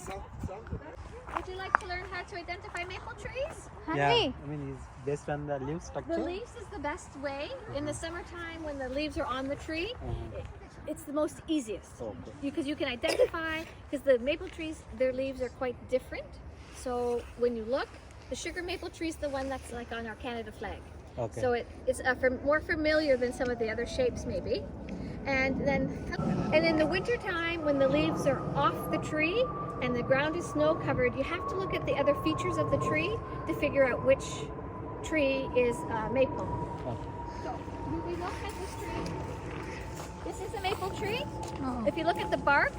Would you like to learn how to identify maple trees? Yeah, I mean, it's based on the leaf structure. The leaves is the best way. In the summertime when the leaves are on the tree, it's the most easiest. Because you can identify, because the maple trees, their leaves are quite different. So when you look, the sugar maple tree is the one that's like on our Canada flag. Okay. So it's more familiar than some of the other shapes maybe. And in the winter time when the leaves are off the tree and the ground is snow covered, you have to look at the other features of the tree to figure out which tree is maple. So we look at this tree. This is a maple tree. Oh. If you look at the bark,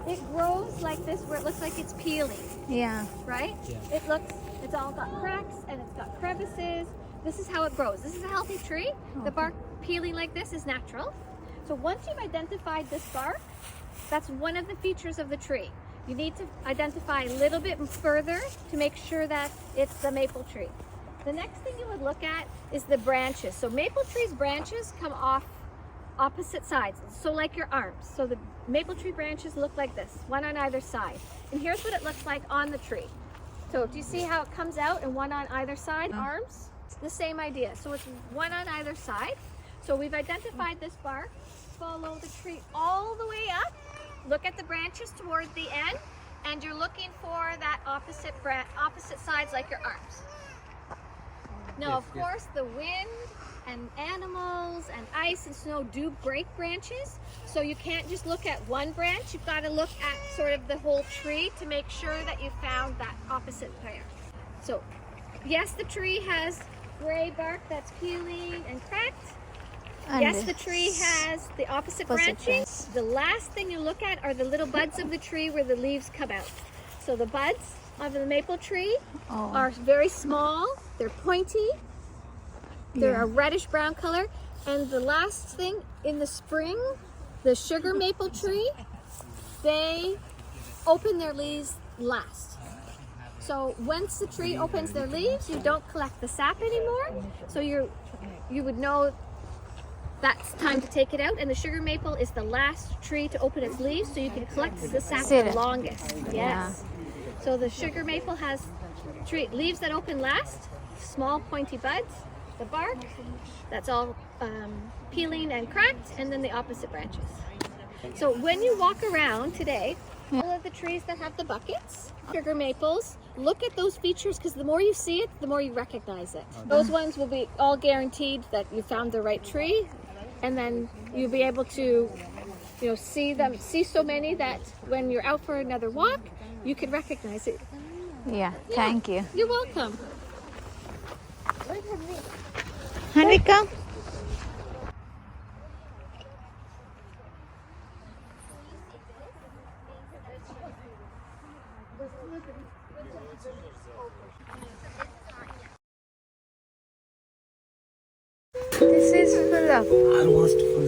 it grows like this where it looks like it's peeling, Yeah. right? Yeah. It's all got cracks and it's got crevices. This is how it grows. This is a healthy tree. The bark peeling like this is natural. So once you've identified this bark, that's one of the features of the tree. You need to identify a little bit further to make sure that it's the maple tree. The next thing you would look at is the branches. So maple tree's branches come off opposite sides, so like your arms. So the maple tree branches look like this, one on either side. And here's what it looks like on the tree. So do you see how it comes out and one on either side, arms? It's the same idea. So it's one on either side. So we've identified this bark. Follow the tree all the way up. Look at the branches toward the end, and you're looking for that opposite sides like your arms. Now, of course, the wind and animals and ice and snow do break branches, so you can't just look at one branch. You've got to look at sort of the whole tree to make sure that you found that opposite pair. So, yes, the tree has gray bark that's peeling and cracked. And Yes, the tree has the opposite branching. branch. The last thing you look at are the little buds of the tree where the leaves come out. So the buds of the maple tree are very small, they're pointy, they're a reddish brown color. And the last thing, in the spring, the sugar maple tree, they open their leaves last. So once the tree opens their leaves, you don't collect the sap anymore. So you would know that's time to take it out, and the sugar maple is the last tree to open its leaves, so you can collect the sap the longest. Yes. So the sugar maple has leaves that open last, small pointy buds, the bark, that's all peeling and cracked, and then the opposite branches. So when you walk around today, all of the trees that have the buckets, sugar maples, look at those features, because the more you see it, the more you recognize it. Those ones will be all guaranteed that you found the right tree, and then you'll be able to, see so many that when you're out for another walk, you can recognize it. Yeah, thank you. You're welcome. Hanika? This is full of Almost full.